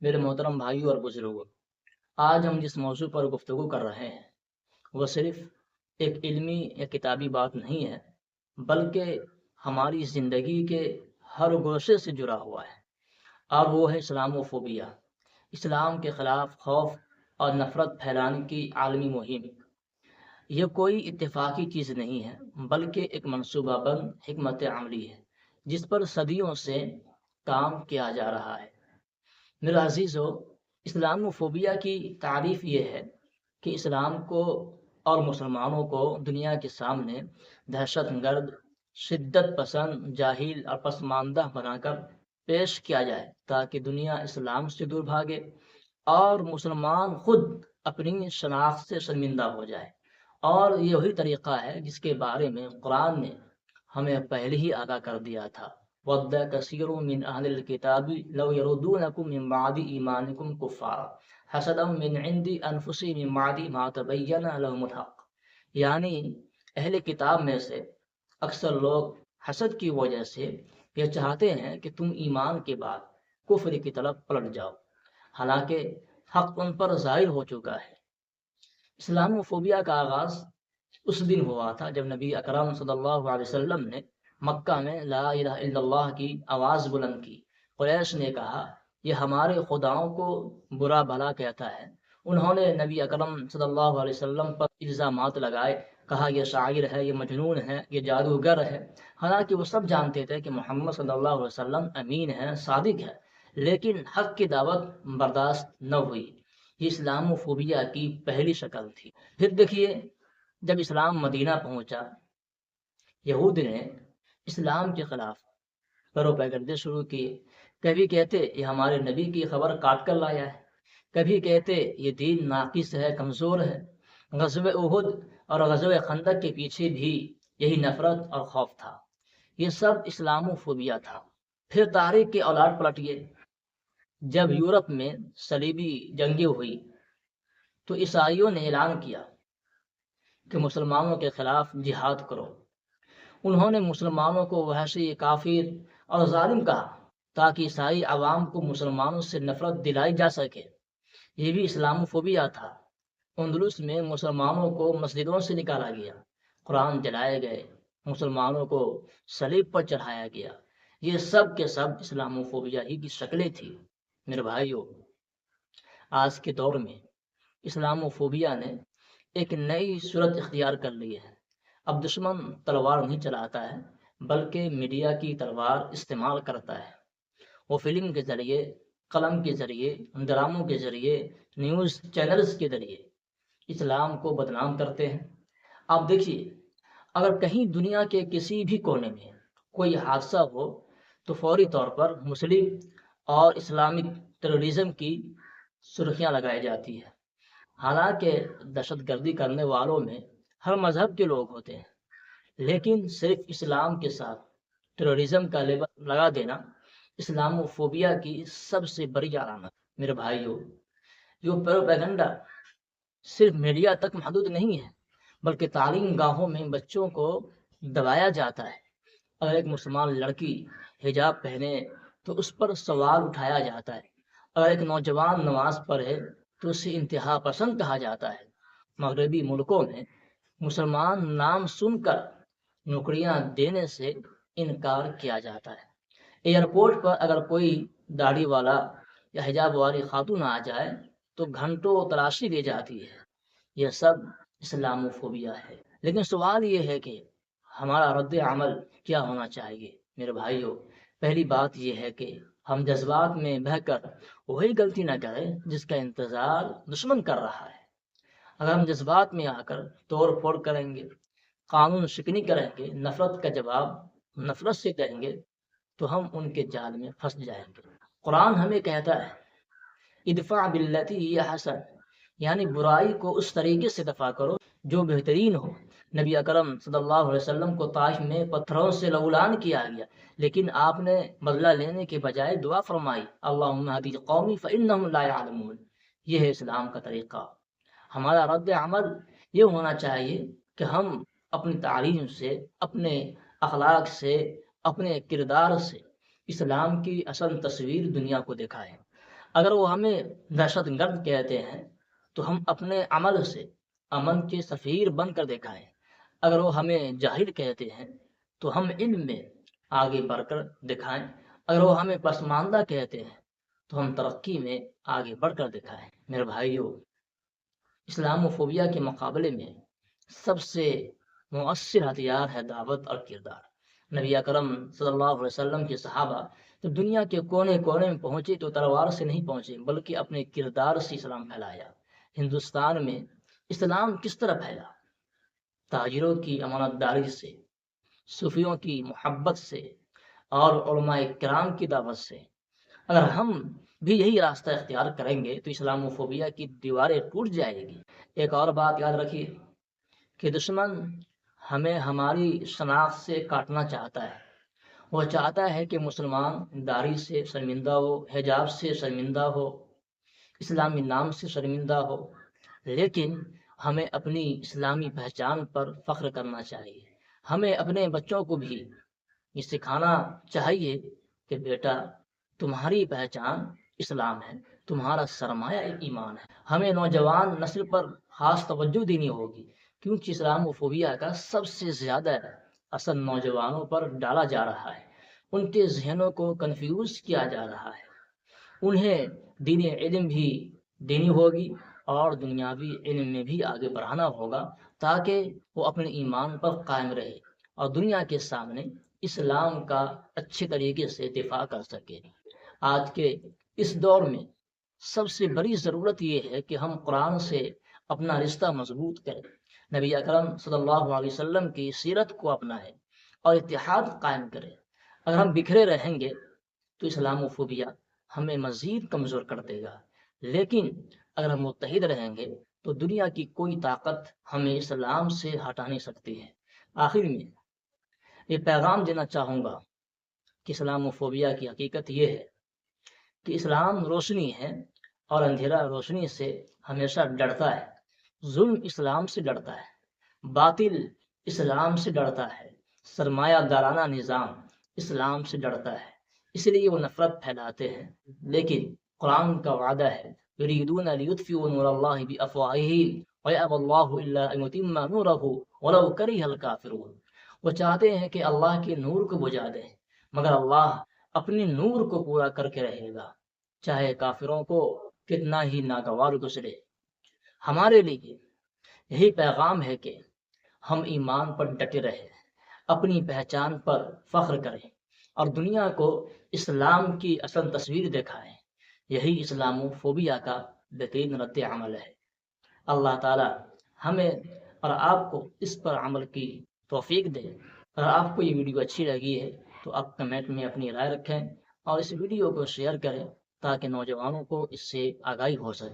میرے محترم بھائیوں اور بزرگوں، آج ہم جس موضوع پر گفتگو کر رہے ہیں وہ صرف ایک علمی یا کتابی بات نہیں ہے، بلکہ ہماری زندگی کے ہر گوشے سے جڑا ہوا ہے، اور وہ ہے اسلام و فوبیا، اسلام کے خلاف خوف اور نفرت پھیلانے کی عالمی مہم۔ یہ کوئی اتفاقی چیز نہیں ہے، بلکہ ایک منصوبہ بند حکمت عملی ہے جس پر صدیوں سے کام کیا جا رہا ہے۔ میرا عزیزو، اسلام و فوبیا کی تعریف یہ ہے کہ اسلام کو اور مسلمانوں کو دنیا کے سامنے دہشت گرد، شدت پسند، جاہل اور پسماندہ بنا کر پیش کیا جائے تاکہ دنیا اسلام سے دور بھاگے اور مسلمان خود اپنی شناخت سے شرمندہ ہو جائے۔ اور یہ وہی طریقہ ہے جس کے بارے میں قرآن نے ہمیں پہلے ہی آگاہ کر دیا تھا۔ وَدَّ كَثِيرٌ مِّنْ أَهْلِ الْكِتَابِ لَوْ يَرُدُّونَكُم مِّن بَعْدِ إِيمَانِكُمْ كُفَّارًا حَسَدًا مِّنْ عِندِ أَنفُسِهِم مِّن بَعْدِ مَا تَبَيَّنَ لَهُمُ الْحَقُّ، یعنی اہل کتاب میں سے اکثر لوگ حسد کی وجہ سے یہ چاہتے ہیں کہ تم ایمان کے بعد کفر کی طرف پلٹ جاؤ، حالانکہ حق ان پر ظاہر ہو چکا ہے۔ اسلام و فوبیا کا آغاز اس دن ہوا تھا جب نبی اکرم صلی اللہ علیہ وسلم نے مکہ میں لا الہ الا اللہ کی آواز بلند کی۔ قریش نے کہا یہ ہمارے خداؤں کو برا بھلا کہتا ہے۔ انہوں نے نبی اکرم صلی اللہ علیہ وسلم پر الزامات لگائے، کہا یہ شاعر ہے، یہ مجنون ہے، یہ جادوگر ہے، حالانکہ وہ سب جانتے تھے کہ محمد صلی اللہ علیہ وسلم امین ہے، صادق ہے، لیکن حق کی دعوت برداشت نہ ہوئی۔ یہ اسلام و فوبیا کی پہلی شکل تھی۔ پھر دیکھیے، جب اسلام مدینہ پہنچا، یہود نے اسلام کے خلاف پروپیگنڈے شروع کیے۔ کبھی کہتے یہ ہمارے نبی کی خبر کاٹ کر لایا ہے، کبھی کہتے یہ دین ناقص ہے، کمزور ہے۔ غزوہ احد اور غزوہ خندق کے پیچھے بھی یہی نفرت اور خوف تھا۔ یہ سب اسلام و فوبیا تھا۔ پھر تاریخ کے الٹ پلٹیے، جب یورپ میں صلیبی جنگیں ہوئی تو عیسائیوں نے اعلان کیا کہ مسلمانوں کے خلاف جہاد کرو۔ انہوں نے مسلمانوں کو وحشی، کافر اور ظالم کہا تاکہ عیسائی عوام کو مسلمانوں سے نفرت دلائی جا سکے۔ یہ بھی اسلام و فوبیا تھا۔ اندلس میں مسلمانوں کو مسجدوں سے نکالا گیا، قرآن جلائے گئے، مسلمانوں کو صلیب پر چڑھایا گیا۔ یہ سب کے سب اسلام و فوبیا ہی کی شکلیں تھیں۔ میرے بھائیو، آج کے دور میں اسلام و فوبیا نے ایک نئی صورت اختیار کر لی ہے۔ اب دشمن تلوار نہیں چلاتا ہے، بلکہ میڈیا کی تلوار استعمال کرتا ہے۔ وہ فلم کے ذریعے، قلم کے ذریعے، ڈراموں کے ذریعے، نیوز چینلز کے ذریعے اسلام کو بدنام کرتے ہیں۔ آپ دیکھیے، اگر کہیں دنیا کے کسی بھی کونے میں کوئی حادثہ ہو تو فوری طور پر مسلم اور اسلامک ٹیررزم کی سرخیاں لگائی جاتی ہے، حالانکہ دہشت گردی کرنے والوں میں ہر مذہب کے لوگ ہوتے ہیں، لیکن صرف اسلام کے ساتھ ٹیررزم کا لیبل لگا دینا اسلام و فوبیا کی سب سے بڑی علامت۔ میرے بھائیوں، یہ پروپیگنڈا صرف میڈیا تک محدود نہیں ہے، بلکہ تعلیم گاہوں میں بچوں کو دبایا جاتا ہے۔ اگر ایک مسلمان لڑکی حجاب پہنے تو اس پر سوال اٹھایا جاتا ہے، اگر ایک نوجوان نماز پڑھے تو اسے انتہا پسند کہا جاتا ہے۔ مغربی ملکوں میں مسلمان نام سن کر نوکریاں دینے سے انکار کیا جاتا ہے۔ ایئرپورٹ پر اگر کوئی داڑھی والا یا حجاب والی خاتون آ جائے تو گھنٹوں تلاشی لی جاتی ہے۔ یہ سب اسلام و فوبیا ہے۔ لیکن سوال یہ ہے کہ ہمارا رد عمل کیا ہونا چاہیے؟ میرے بھائیوں، پہلی بات یہ ہے کہ ہم جذبات میں بہہ کر وہی غلطی نہ کریں جس کا انتظار دشمن کر رہا ہے۔ اگر ہم جذبات میں آ کر توڑ پھوڑ کریں گے، قانون شکنی کریں گے، نفرت کا جواب نفرت سے دیں گے تو ہم ان کے جال میں پھنس جائیں گے۔ قرآن ہمیں کہتا ہے ادفع باللتی ہی احسن، یعنی برائی کو اس طریقے سے دفع کرو جو بہترین ہو۔ نبی اکرم صلی اللہ علیہ وسلم کو طائف میں پتھروں سے لعلان کیا گیا، لیکن آپ نے بدلہ لینے کے بجائے دعا فرمائی اللہم اہد قومی فانہم لا یعلمون۔ یہ ہے اسلام کا طریقہ۔ ہمارا رد عمل یہ ہونا چاہیے کہ ہم اپنی تعلیم سے، اپنے اخلاق سے، اپنے کردار سے اسلام کی اصل تصویر دنیا کو دکھائیں۔ اگر وہ ہمیں دہشت گرد کہتے ہیں تو ہم اپنے عمل سے امن کے سفیر بن کر دکھائیں۔ اگر وہ ہمیں جاہل کہتے ہیں تو ہم علم میں آگے بڑھ کر دکھائیں۔ اگر وہ ہمیں پسماندہ کہتے ہیں تو ہم ترقی میں آگے بڑھ کر دکھائیں۔ میرے بھائیوں، اسلام و فوبیا کے مقابلے میں سب سے مؤثر ہتھیار ہے دعوت اور کردار۔ نبی اکرم صلی اللہ علیہ وسلم کے صحابہ جب دنیا کے کونے کونے میں پہنچے تو تلوار سے نہیں پہنچے بلکہ اپنے کردار سے اسلام پھیلایا۔ ہندوستان میں اسلام کس طرح پھیلا؟ تاجروں کی امانت داری سے، صوفیوں کی محبت سے اور علماء کرام کی دعوت سے۔ اگر ہم بھی یہی راستہ اختیار کریں گے تو اسلام و فوبیا کی دیواریں ٹوٹ جائے گی۔ ایک اور بات یاد رکھیے کہ دشمن ہمیں ہماری شناخت سے کاٹنا چاہتا ہے۔ وہ چاہتا ہے کہ مسلمان داڑھی سے شرمندہ ہو، حجاب سے شرمندہ ہو، اسلامی نام سے شرمندہ ہو، لیکن ہمیں اپنی اسلامی پہچان پر فخر کرنا چاہیے۔ ہمیں اپنے بچوں کو بھی یہ سکھانا چاہیے کہ بیٹا تمہاری پہچان اسلام ہے، تمہارا سرمایہ ایمان ہے۔ ہمیں نوجوان نسل پر خاص توجہ دینی ہوگی کیونکہ اسلام و فوبیا کا سب سے زیادہ اثر نوجوانوں پر ڈالا جا رہا ہے۔ ان کے ذہنوں کو کنفیوز کیا جا رہا ہے۔ انہیں دین علم بھی دینی ہوگی اور دنیاوی علم میں بھی آگے بڑھانا ہوگا تاکہ وہ اپنے ایمان پر قائم رہے اور دنیا کے سامنے اسلام کا اچھے طریقے سے دفاع کر سکے۔ آج کے اس دور میں سب سے بڑی ضرورت یہ ہے کہ ہم قرآن سے اپنا رشتہ مضبوط کریں، نبی اکرم صلی اللہ علیہ وسلم کی سیرت کو اپنائیں اور اتحاد قائم کریں۔ اگر ہم بکھرے رہیں گے تو اسلام و فوبیا ہمیں مزید کمزور کر دے گا، لیکن اگر ہم متحد رہیں گے تو دنیا کی کوئی طاقت ہمیں اسلام سے ہٹا نہیں سکتی ہے۔ آخر میں یہ پیغام دینا چاہوں گا کہ اسلام و فوبیا کی حقیقت یہ ہے کہ اسلام روشنی ہے اور اندھیرا روشنی سے ہمیشہ ڈرتا ہے۔ ظلم اسلام سے ڈرتا ہے، باطل اسلام سے ڈرتا ہے، سرمایہ دارانہ نظام اسلام سے ڈرتا ہے، اس لیے وہ نفرت پھیلاتے ہیں۔ لیکن قرآن کا وعدہ ہے یریدون لیطفئوا نور اللہ بافواہہم ویأبی اللہ الا ان یتم نورہ ولو کرہ الکافرون۔ وہ چاہتے ہیں کہ اللہ کے نور کو بجھا دیں مگر اللہ اپنے نور کو پورا کر کے رہے گا، چاہے کافروں کو کتنا ہی ناگوار گزرے۔ ہمارے لیے یہی پیغام ہے کہ ہم ایمان پر ڈٹے رہیں، اپنی پہچان پر فخر کریں اور دنیا کو اسلام کی اصل تصویر دکھائیں۔ یہی اسلام و فوبیا کا بہترین رد عمل ہے۔ اللہ تعالی ہمیں اور آپ کو اس پر عمل کی توفیق دے۔ اگر آپ کو یہ ویڈیو اچھی لگی ہے تو آپ کمنٹ میں اپنی رائے رکھیں اور اس ویڈیو کو شیئر کریں تاکہ نوجوانوں کو اس سے آگاہی ہو سکے۔